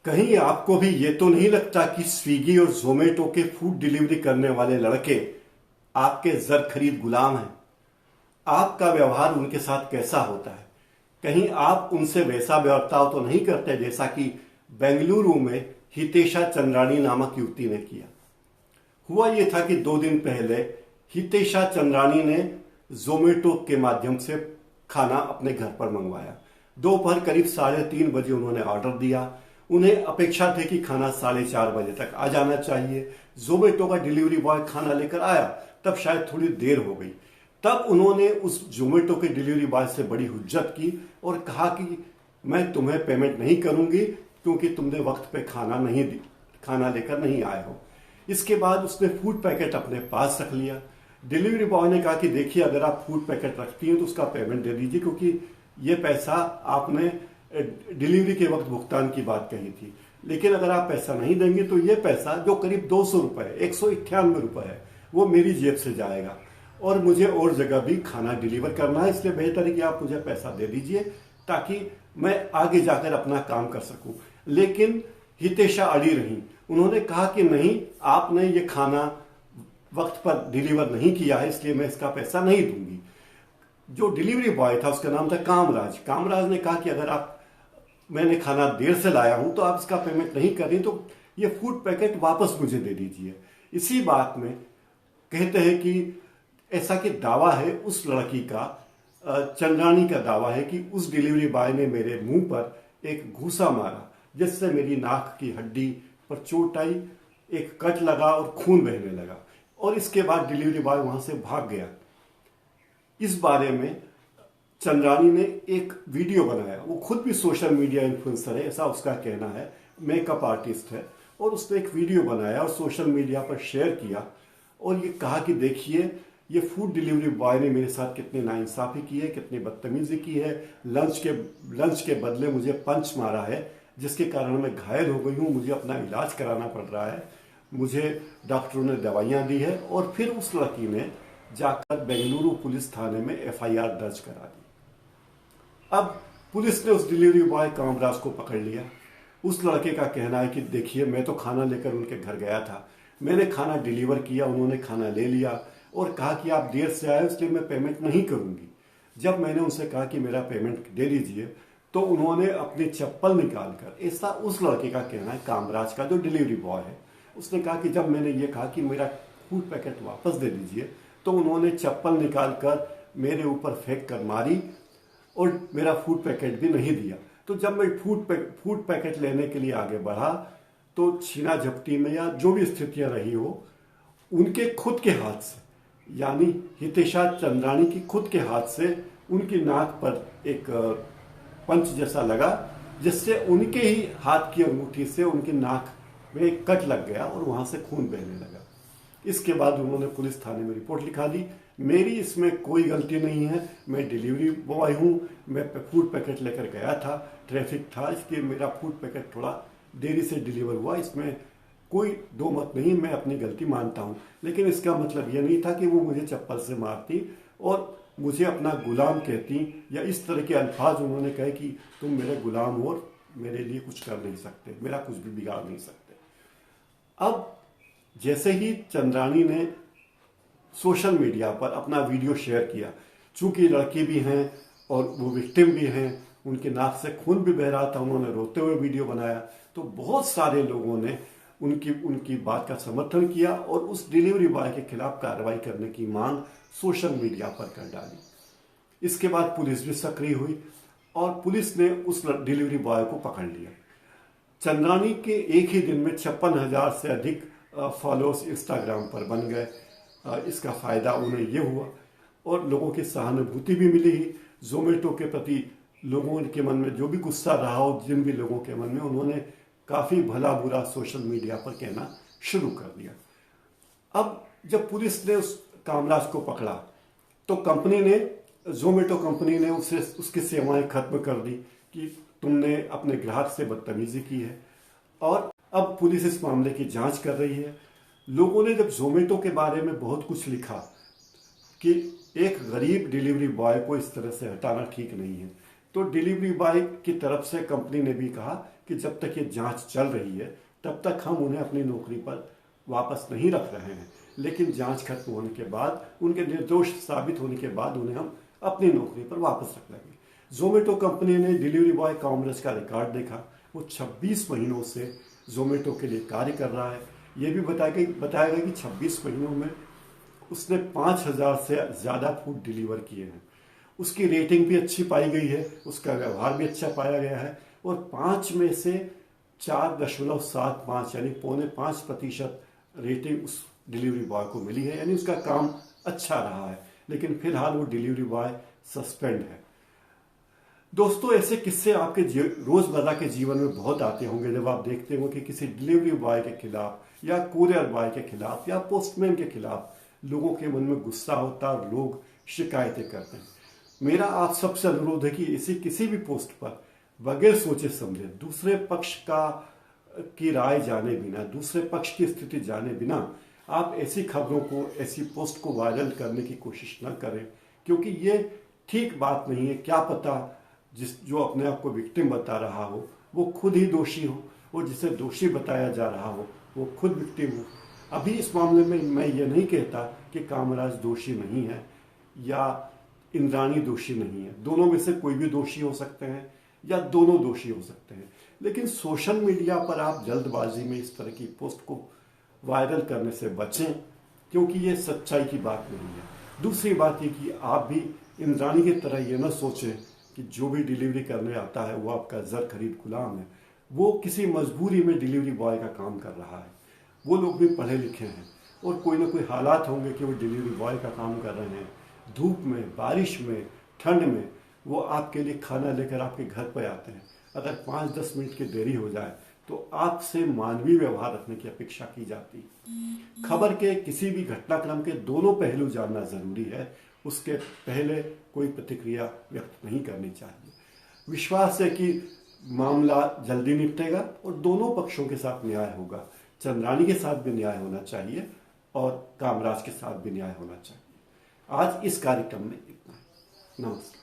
कहीं आपको भी ये तो नहीं लगता कि स्विगी और जोमेटो के फूड डिलीवरी करने वाले लड़के आपके जर खरीद गुलाम हैं? आपका व्यवहार उनके साथ कैसा होता है? कहीं आप उनसे वैसा बर्ताव तो नहीं करते जैसा कि बेंगलुरु में हितेशा चंद्राणी नामक युवती ने किया? हुआ ये था कि 2 दिन पहले हितेशा चंद्राणी ने जोमेटो के माध्यम से खाना अपने घर पर मंगवाया। दोपहर करीब 3:30 बजे उन्होंने ऑर्डर दिया। उन्हें अपेक्षा थी कि खाना 4:30 बजे तक आ जाना चाहिए। जोमेटो का डिलीवरी बॉय खाना लेकर आया, तब शायद थोड़ी देर हो गई। तब उन्होंने उस जोमेटो के डिलीवरी बॉय से बड़ी हुज्जत की और कहा कि मैं तुम्हें पेमेंट नहीं करूंगी क्योंकि तुमने वक्त पे खाना लेकर नहीं आए हो। इसके बाद उसने फूड पैकेट अपने पास रख लिया। डिलीवरी बॉय ने कहा कि देखिए, अगर आप फूड पैकेट रखती हैं तो उसका पेमेंट दे दीजिए, क्योंकि ये पैसा आपने डिलीवरी के वक्त भुगतान की बात कही थी। लेकिन अगर आप पैसा नहीं देंगे तो ये पैसा, जो करीब 200 रुपए, 191 रुपए है, वो मेरी जेब से जाएगा और मुझे और जगह भी खाना डिलीवर करना है। इसलिए बेहतर है कि आप मुझे पैसा दे दीजिए ताकि मैं आगे जाकर अपना काम कर सकूं। लेकिन हितेशा अड़ी रही। उन्होंने कहा कि नहीं, आपने ये खाना वक्त पर डिलीवर नहीं किया है, इसलिए मैं इसका पैसा नहीं दूंगी। जो डिलीवरी बॉय था उसका नाम था कामराज। कामराज ने कहा कि अगर मैंने खाना देर से लाया हूं तो आप इसका पेमेंट नहीं कर रही, तो ये फूड पैकेट वापस मुझे दे दीजिए। इसी बात में कहते हैं कि ऐसा कि दावा है उस लड़की का, चंद्राणी का दावा है कि उस डिलीवरी बॉय ने मेरे मुंह पर एक घूसा मारा, जिससे मेरी नाक की हड्डी पर चोट आई, एक कट लगा और खून बहने लगा, और इसके बाद डिलीवरी बॉय वहां से भाग गया। इस बारे में चंद्राणी ने एक वीडियो बनाया। वो खुद भी सोशल मीडिया इन्फ्लुएंसर है, ऐसा उसका कहना है, मेकअप आर्टिस्ट है, और उसने एक वीडियो बनाया और सोशल मीडिया पर शेयर किया और ये कहा कि देखिए, ये फूड डिलीवरी बॉय ने मेरे साथ कितनी नाइंसाफी की है, कितनी बदतमीजी की है। लंच के बदले मुझे पंच मारा है, जिसके कारण मैं घायल हो गई हूँ, मुझे अपना इलाज कराना पड़ रहा है, मुझे डॉक्टरों ने दवाइयाँ दी है। और फिर उस लड़की ने जाकर बेंगलुरु पुलिस थाने में एफआईआर दर्ज करा दी। अब पुलिस ने उस डिलीवरी बॉय कामराज को पकड़ लिया। उस लड़के का कहना है कि देखिए, मैं तो खाना लेकर उनके घर गया था, मैंने खाना डिलीवर किया, उन्होंने खाना ले लिया और कहा कि आप देर से आए इसलिए मैं पेमेंट नहीं करूंगी। जब मैंने उनसे कहा कि मेरा पेमेंट दे दीजिए तो उन्होंने अपनी चप्पल निकाल कर, ऐसा उस लड़के का कहना है, कामराज का जो डिलीवरी बॉय है, उसने कहा कि जब मैंने ये कहा कि मेरा फूड पैकेट वापस दे दीजिए तो उन्होंने चप्पल निकाल कर मेरे ऊपर फेंक कर मारी और मेरा फूड पैकेट भी नहीं दिया। तो जब मैं फूड पैकेट लेने के लिए आगे बढ़ा तो छीना झपटी में या जो भी स्थितियां रही हो, उनके खुद के हाथ से, यानी हितेशा चंद्राणी की खुद के हाथ से उनकी नाक पर एक पंच जैसा लगा, जिससे उनके ही हाथ की अंगूठी से उनकी नाक में एक कट लग गया और वहां से खून बहने लगा। इसके बाद उन्होंने पुलिस थाने में रिपोर्ट लिखा दी। मेरी इसमें कोई गलती नहीं है, मैं डिलीवरी बॉय हूं, मैं फूड पैकेट लेकर गया था, ट्रैफिक था, इसलिए मेरा फूड पैकेट थोड़ा देरी से डिलीवर हुआ, इसमें कोई दो मत नहीं, मैं अपनी गलती मानता हूं। लेकिन इसका मतलब यह नहीं था कि वो मुझे चप्पल से मारती और मुझे अपना गुलाम कहती, या इस तरह के अल्फाज उन्होंने कहे कि तुम मेरे गुलाम हो और मेरे लिए कुछ कर नहीं सकते, मेरा कुछ भी बिगाड़ नहीं सकते। अब जैसे ही चंद्राणी ने सोशल मीडिया पर अपना वीडियो शेयर किया, चूंकि लड़की भी हैं और वो विक्टिम भी हैं, उनके नाक से खून भी बह रहा था, उन्होंने रोते हुए वीडियो बनाया, तो बहुत सारे लोगों ने उनकी बात का समर्थन किया और उस डिलीवरी बॉय के खिलाफ कार्रवाई करने की मांग सोशल मीडिया पर कर डाली। इसके बाद पुलिस भी सक्रिय हुई और पुलिस ने उस डिलीवरी बॉय को पकड़ लिया। चंद्राणी के एक ही दिन में 56,000 से अधिक फॉलोअर्स इंस्टाग्राम पर बन गए। इसका फायदा उन्हें यह हुआ और लोगों की सहानुभूति भी मिली ही। जोमेटो के प्रति लोगों के मन में जो भी गुस्सा रहा हो, जिन भी लोगों के मन में, उन्होंने काफी भला बुरा सोशल मीडिया पर कहना शुरू कर दिया। अब जब पुलिस ने उस कामराज को पकड़ा तो जोमेटो कंपनी ने उसकी सेवाएं खत्म कर दी कि तुमने अपने ग्राहक से बदतमीजी की है, और अब पुलिस इस मामले की जांच कर रही है। लोगों ने जब जोमेटो के बारे में बहुत कुछ लिखा कि एक गरीब डिलीवरी बॉय को इस तरह से हटाना ठीक नहीं है, तो डिलीवरी बॉय की तरफ से कंपनी ने भी कहा कि जब तक ये जांच चल रही है तब तक हम उन्हें अपनी नौकरी पर वापस नहीं रख रहे हैं, लेकिन जांच खत्म होने के बाद, उनके निर्दोष साबित होने के बाद उन्हें हम अपनी नौकरी पर वापस रख लेंगे। जोमेटो कंपनी ने डिलीवरी बॉय कामराज का रिकॉर्ड देखा। वो 26 महीनों से जोमेटो के लिए कार्य कर रहा है। ये भी बताया गया कि 26 महीनों में उसने 5000 से ज़्यादा फूड डिलीवर किए हैं। उसकी रेटिंग भी अच्छी पाई गई है, उसका व्यवहार भी अच्छा पाया गया है और 5 में से 4.75 यानी 4.5% रेटिंग उस डिलीवरी बॉय को मिली है, यानी उसका काम अच्छा रहा है। लेकिन फिलहाल वो डिलीवरी बॉय सस्पेंड है। दोस्तों, ऐसे किस्से आपके रोजमर्रा के जीवन में बहुत आते होंगे जब आप देखते हो कि किसी डिलीवरी बॉय के खिलाफ या कुरियर बॉय के खिलाफ या पोस्टमैन के खिलाफ लोगों के मन में गुस्सा होता है और लोग शिकायतें करते हैं। मेरा आप सबसे अनुरोध है कि इसी किसी भी पोस्ट पर बगैर सोचे समझे, दूसरे पक्ष की राय जाने बिना, दूसरे पक्ष की स्थिति जाने बिना आप ऐसी खबरों को, ऐसी पोस्ट को वायरल करने की कोशिश न करें, क्योंकि ये ठीक बात नहीं है। क्या पता जो अपने आप को विक्टिम बता रहा हो वो खुद ही दोषी हो और जिसे दोषी बताया जा रहा हो वो खुद विक्टिम हो। अभी इस मामले में मैं ये नहीं कहता कि कामराज दोषी नहीं है या इंद्राणी दोषी नहीं है। दोनों में से कोई भी दोषी हो सकते हैं या दोनों दोषी हो सकते हैं, लेकिन सोशल मीडिया पर आप जल्दबाजी में इस तरह की पोस्ट को वायरल करने से बचें, क्योंकि ये सच्चाई की बात नहीं है। दूसरी बात ये कि आप भी इंद्राणी की तरह ये ना सोचें कि जो भी डिलीवरी करने आता है वो आपका जर खरीद गुलाम है। वो किसी मजबूरी में डिलीवरी बॉय का काम कर रहा है। वो लोग भी पढ़े लिखे हैं और कोई ना कोई हालात होंगे कि वो डिलीवरी बॉय का काम कर रहे हैं। धूप में, बारिश में, ठंड में वो आपके लिए खाना लेकर आपके घर पर आते हैं। अगर 5-10 मिनट की देरी हो जाए तो आपसे मानवीय व्यवहार रखने की अपेक्षा की जाती। खबर के किसी भी घटनाक्रम के दोनों पहलू जानना जरूरी है, उसके पहले कोई प्रतिक्रिया व्यक्त नहीं करनी चाहिए। विश्वास है कि मामला जल्दी निपटेगा और दोनों पक्षों के साथ न्याय होगा। चंद्राणी के साथ भी न्याय होना चाहिए और कामराज के साथ भी न्याय होना चाहिए। आज इस कार्यक्रम में इतना ही। नमस्कार।